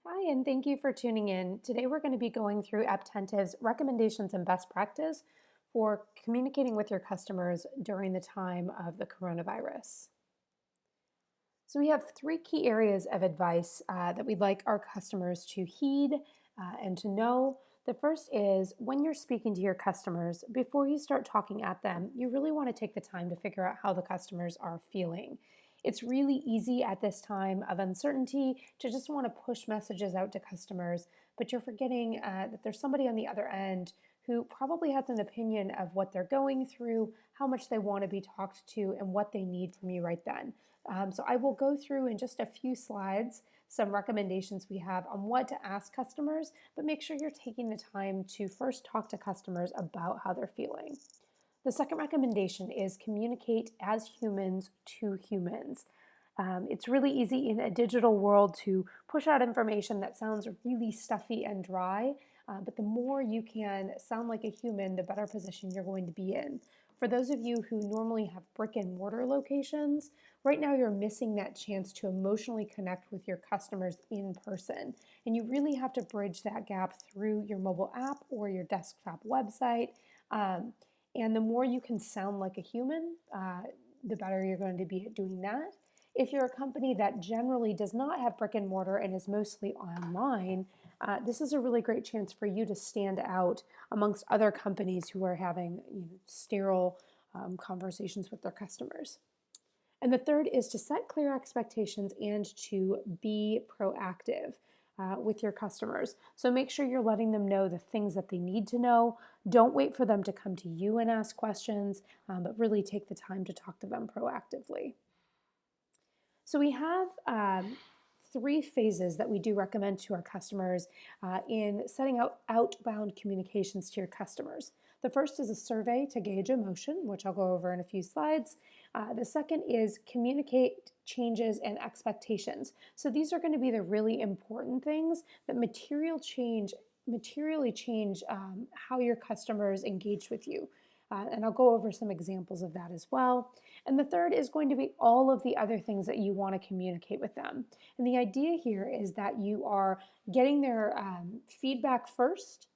Hi, and thank you for tuning in. Today we're going to be going through Apptentive's recommendations and best practice for communicating with your customers during the time of the coronavirus. So we have three key areas of advice that we'd like our customers to heed and to know. The first is when you're speaking to your customers, before you start talking at them, you really want to take the time to figure out how the customers are feeling. It's really easy at this time of uncertainty to just want to push messages out to customers, but you're forgetting that there's somebody on the other end who probably has an opinion of what they're going through, how much they want to be talked to, and what they need from you right then. So I will go through in just a few slides some recommendations we have on what to ask customers, but make sure you're taking the time to first talk to customers about how they're feeling. The second recommendation is communicate as humans to humans. It's really easy in a digital world to push out information that sounds really stuffy and dry, but the more you can sound like a human, the better position you're going to be in. For those of you who normally have brick and mortar locations, right now you're missing that chance to emotionally connect with your customers in person. And you really have to bridge that gap through your mobile app or your desktop website. And the more you can sound like a human, the better you're going to be at doing that. If you're a company that generally does not have brick and mortar and is mostly online, this is a really great chance for you to stand out amongst other companies who are having sterile conversations with their customers. And the third is to set clear expectations and to be proactive with your customers. So make sure you're letting them know the things that they need to know. Don't wait for them to come to you and ask questions, but really take the time to talk to them proactively. So we have three phases that we do recommend to our customers in setting out outbound communications to your customers. The first is a survey to gauge emotion, which I'll go over in a few slides. The second is communicate changes and expectations. So these are going to be the really important things that materially change how your customers engage with you. And I'll go over some examples of that as well. And the third is going to be all of the other things that you want to communicate with them. And the idea here is that you are getting their feedback first,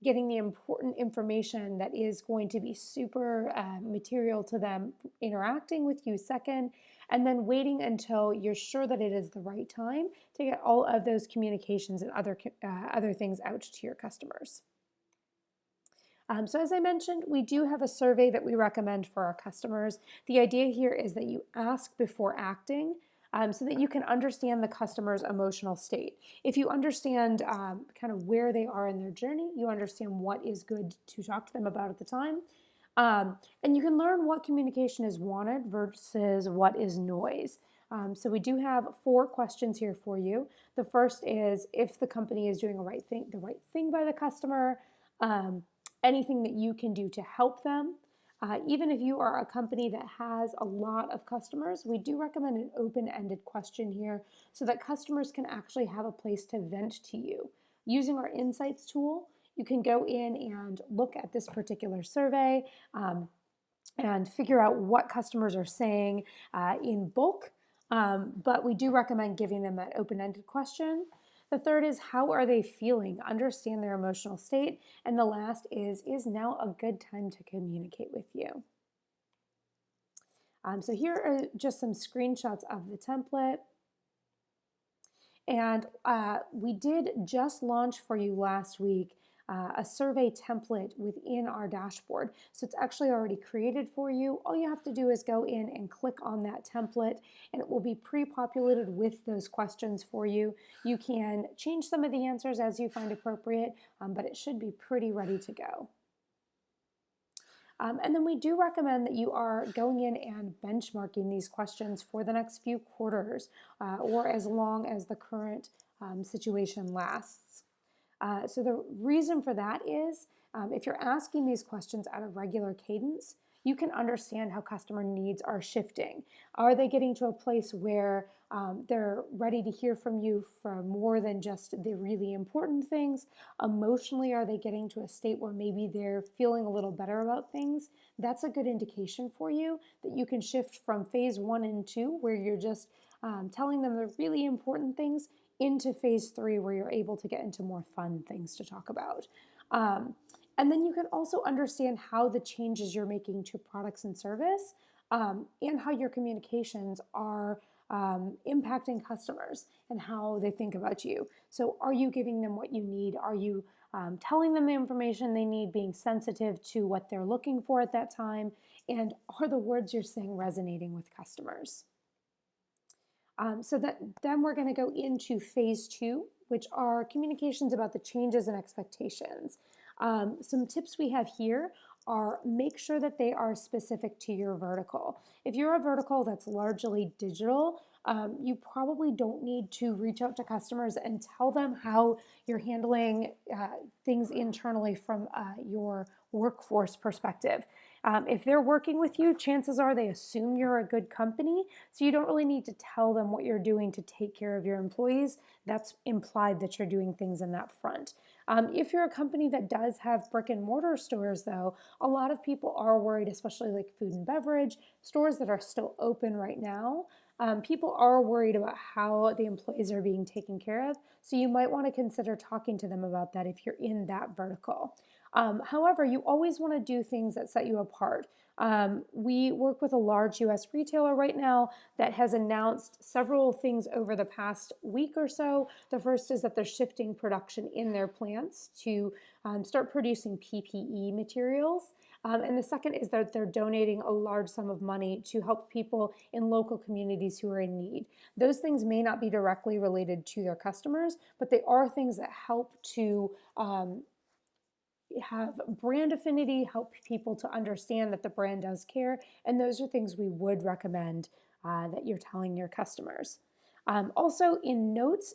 getting the important information that is going to be super material to them interacting with you second, and then waiting until you're sure that it is the right time to get all of those communications and other things out to your customers. So as I mentioned, we do have a survey that we recommend for our customers. The idea here is that you ask before acting so that you can understand the customer's emotional state. If you understand kind of where they are in their journey, you understand what is good to talk to them about at the time. And you can learn what communication is wanted versus what is noise. So we do have 4 questions here for you. The first is if the company is doing the right thing by the customer. Anything that you can do to help them. Even if you are a company that has a lot of customers, we do recommend an open-ended question here so that customers can actually have a place to vent to you. Using our insights tool, you can go in and look at this particular survey and figure out what customers are saying in bulk, but we do recommend giving them that open-ended question. The third is how are they feeling? Understand their emotional state. And the last is now a good time to communicate with you? So here are just some screenshots of the template. And we did just launch for you last week a survey template within our dashboard. So it's actually already created for you. All you have to do is go in and click on that template and it will be pre-populated with those questions for you. You can change some of the answers as you find appropriate, but it should be pretty ready to go. And then we do recommend that you are going in and benchmarking these questions for the next few quarters or as long as the current situation lasts. So the reason for that is if you're asking these questions at a regular cadence, you can understand how customer needs are shifting. Are they getting to a place where they're ready to hear from you for more than just the really important things? Emotionally, are they getting to a state where maybe they're feeling a little better about things? That's a good indication for you that you can shift from phase 1 and 2, where you're just telling them the really important things, into phase 3 where you're able to get into more fun things to talk about. Um, and then you can also understand how the changes you're making to products and service and how your communications are impacting customers and how they think about you. So, are you giving them what you need? Are you telling them the information they need, being sensitive to what they're looking for at that time? And are the words you're saying resonating with customers? Then we're going to go into phase 2, which are communications about the changes and expectations. Some tips we have here are make sure that they are specific to your vertical. If you're a vertical that's largely digital, you probably don't need to reach out to customers and tell them how you're handling things internally from your workforce perspective. If they're working with you, chances are they assume you're a good company, so you don't really need to tell them what you're doing to take care of your employees. That's implied that you're doing things in that front. If you're a company that does have brick and mortar stores, though, a lot of people are worried, especially like food and beverage, stores that are still open right now. People are worried about how the employees are being taken care of, so you might want to consider talking to them about that if you're in that vertical. However, you always want to do things that set you apart. We work with a large US retailer right now that has announced several things over the past week or so. The first is that they're shifting production in their plants to start producing PPE materials. And the second is that they're donating a large sum of money to help people in local communities who are in need. Those things may not be directly related to their customers, but they are things that help to have brand affinity, help people to understand that the brand does care, and those are things we would recommend that you're telling your customers. Also, in notes,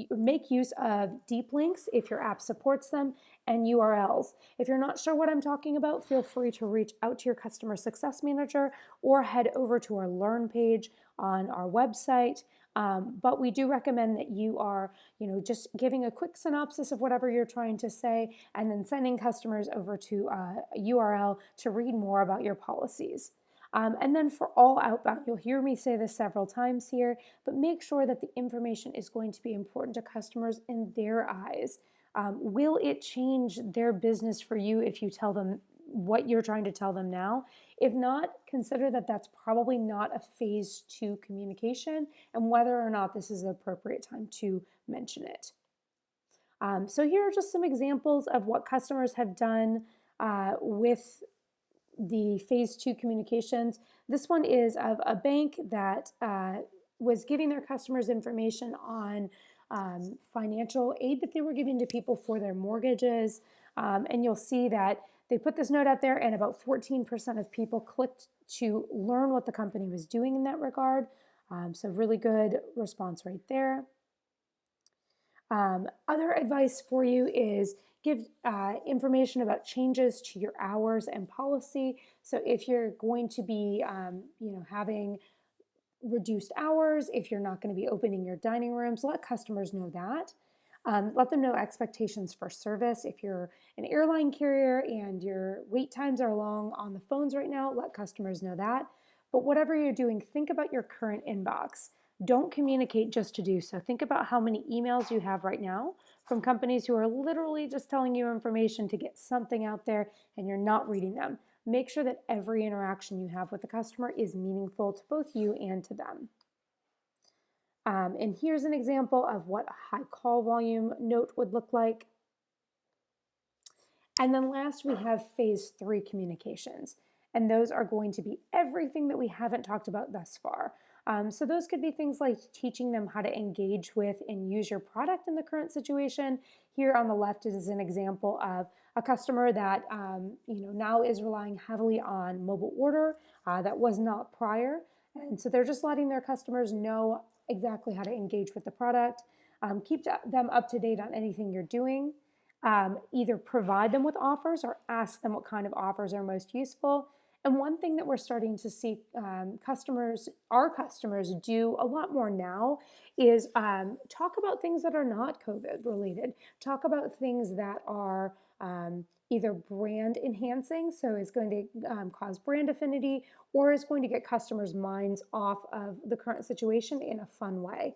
make use of deep links if your app supports them, and URLs. If you're not sure what I'm talking about, feel free to reach out to your customer success manager or head over to our Learn page on our website. But we do recommend that you are, just giving a quick synopsis of whatever you're trying to say, and then sending customers over to a URL to read more about your policies. And then for all outbound, you'll hear me say this several times here, but make sure that the information is going to be important to customers in their eyes. Will it change their business for you if you tell them what you're trying to tell them now? If not, consider that that's probably not a phase 2 communication and whether or not this is the appropriate time to mention it. So here are just some examples of what customers have done with the phase 2 communications. This one is of a bank that was giving their customers information on financial aid that they were giving to people for their mortgages. And you'll see that they put this note out there, and about 14% of people clicked to learn what the company was doing in that regard. So really good response right there. Other advice for you is give information about changes to your hours and policy. So if you're going to be, having reduced hours, if you're not going to be opening your dining rooms, let customers know that. Let them know expectations for service. If you're an airline carrier and your wait times are long on the phones right now, let customers know that. But whatever you're doing, think about your current inbox. Don't communicate just to do so. Think about how many emails you have right now from companies who are literally just telling you information to get something out there and you're not reading them. Make sure that every interaction you have with the customer is meaningful to both you and to them. And here's an example of what a high call volume note would look like. And then last, we have phase 3 communications. And those are going to be everything that we haven't talked about thus far. So those could be things like teaching them how to engage with and use your product in the current situation. Here on the left is an example of a customer that now is relying heavily on mobile order that was not prior. And so they're just letting their customers know exactly how to engage with the product. Keep them up to date on anything you're doing. Either provide them with offers or ask them what kind of offers are most useful. And one thing that we're starting to see our customers do a lot more now is talk about things that are not COVID related. Talk about things that are either brand enhancing, so it's going to cause brand affinity, or is going to get customers' minds off of the current situation in a fun way.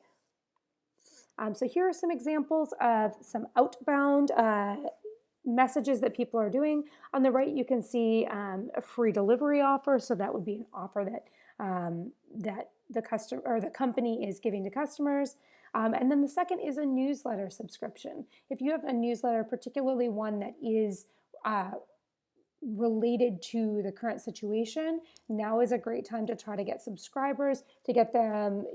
So here are some examples of some outbound messages that people are doing. On the right, you can see a free delivery offer. So that would be an offer that the customer or the company is giving to customers. And then the second is a newsletter subscription. If you have a newsletter, particularly one that is related to the current situation, now is a great time to try to get subscribers, to get them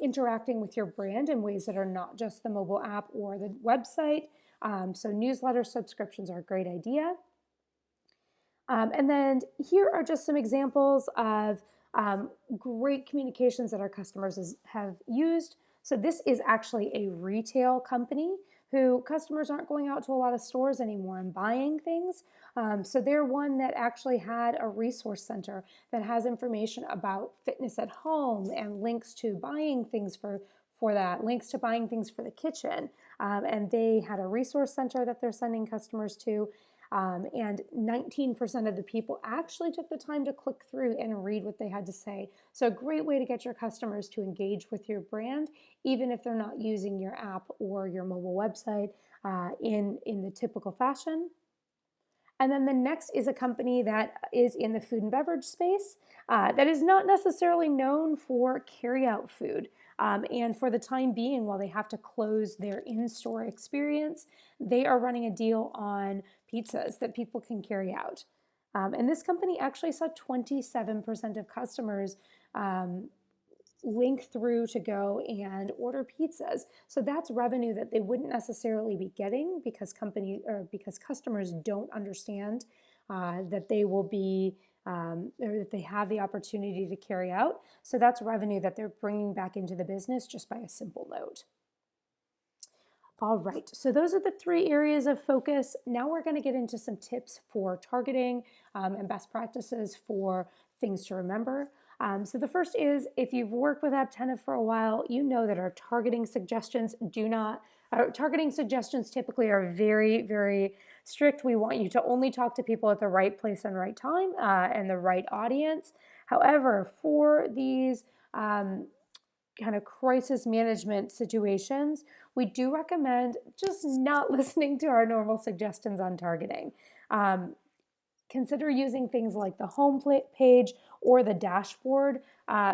interacting with your brand in ways that are not just the mobile app or the website. So newsletter subscriptions are a great idea. And then here are just some examples of great communications that our customers have used. So this is actually a retail company who customers aren't going out to a lot of stores anymore and buying things. So they're one that actually had a resource center that has information about fitness at home and links to buying things for that, links to buying things for the kitchen. And they had a resource center that they're sending customers to. And 19% of the people actually took the time to click through and read what they had to say. So a great way to get your customers to engage with your brand, even if they're not using your app or your mobile website in the typical fashion. And then the next is a company that is in the food and beverage space that is not necessarily known for carryout food. And for the time being, while they have to close their in-store experience, they are running a deal on pizzas that people can carry out. And this company actually saw 27% of customers link through to go and order pizzas. So that's revenue that they wouldn't necessarily be getting because because customers don't understand that they will be or that they have the opportunity to carry out. So that's revenue that they're bringing back into the business just by a simple note. All right, so those are the 3 areas of focus. Now we're going to get into some tips for targeting and best practices for things to remember. So the first is, if you've worked with Apptentive for a while, you know that our targeting suggestions typically are very, very strict. We want you to only talk to people at the right place and right time and the right audience. However, for these kind of crisis management situations, we do recommend just not listening to our normal suggestions on targeting. Consider using things like the home page or the dashboard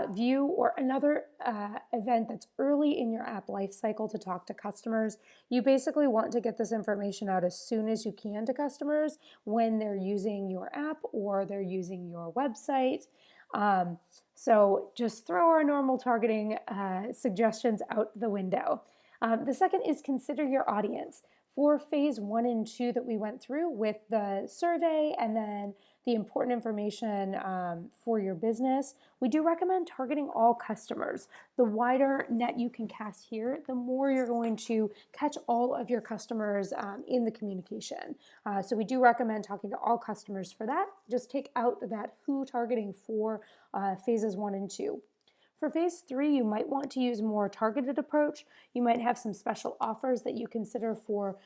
view or another event that's early in your app lifecycle to talk to customers. You basically want to get this information out as soon as you can to customers when they're using your app or they're using your website. So just throw our normal targeting suggestions out the window. The second is consider your audience. For phase 1 and 2 that we went through with the survey and then the important information for your business, we do recommend targeting all customers. The wider net you can cast here, the more you're going to catch all of your customers in the communication. So we do recommend talking to all customers for that. Just take out that who targeting for phases 1 and 2. For phase 3, you might want to use more targeted approach. You might have some special offers that you consider for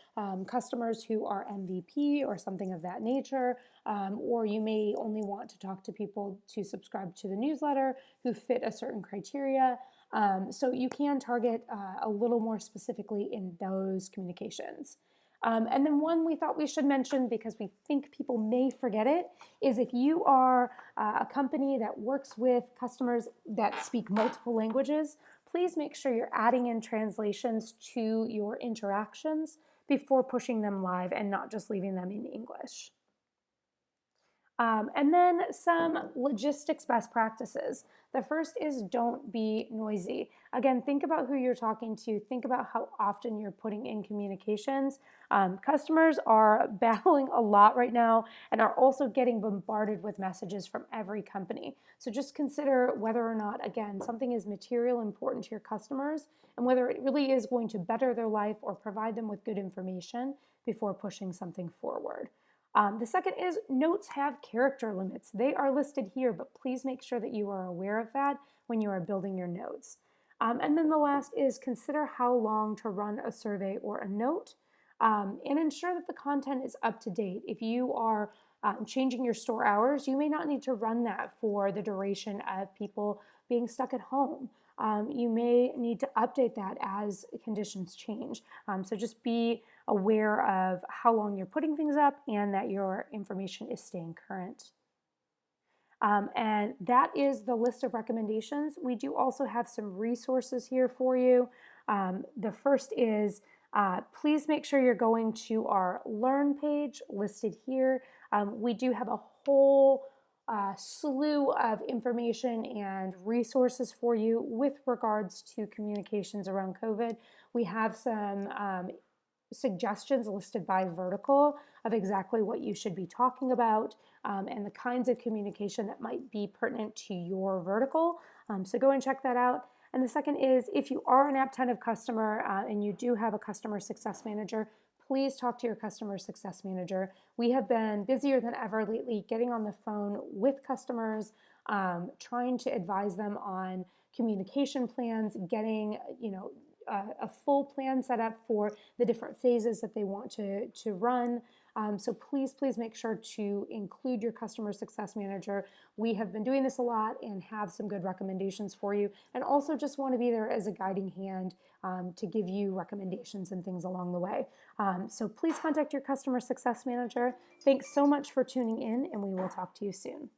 customers who are MVP or something of that nature, or you may only want to talk to people to subscribe to the newsletter who fit a certain criteria. So you can target a little more specifically in those communications. And then one we thought we should mention because we think people may forget it is if you are a company that works with customers that speak multiple languages, please make sure you're adding in translations to your interactions before pushing them live and not just leaving them in English. And then some logistics best practices. The first is don't be noisy. Again, think about who you're talking to. Think about how often you're putting in communications. Customers are battling a lot right now and are also getting bombarded with messages from every company. So just consider whether or not, again, something is material important to your customers and whether it really is going to better their life or provide them with good information before pushing something forward. The second is notes have character limits. They are listed here, but please make sure that you are aware of that when you are building your notes. And then the last is consider how long to run a survey or a note and ensure that the content is up to date. If you are changing your store hours, you may not need to run that for the duration of people being stuck at home. you may need to update that as conditions change. So just be aware of how long you're putting things up and that your information is staying current. And that is the list of recommendations. We do also have some resources here for you. The first is please make sure you're going to our Learn page listed here. We do have a whole slew of information and resources for you with regards to communications around COVID. We have some suggestions listed by vertical of exactly what you should be talking about and the kinds of communication that might be pertinent to your vertical. So go and check that out. And the second is if you are an Apptentive customer and you do have a customer success manager, please talk to your customer success manager. We have been busier than ever lately getting on the phone with customers, trying to advise them on communication plans, getting, a full plan set up for the different phases that they want to run. So please make sure to include your customer success manager. We have been doing this a lot and have some good recommendations for you, and also just want to be there as a guiding hand to give you recommendations and things along the way. So please contact your customer success manager. Thanks so much for tuning in, and we will talk to you soon.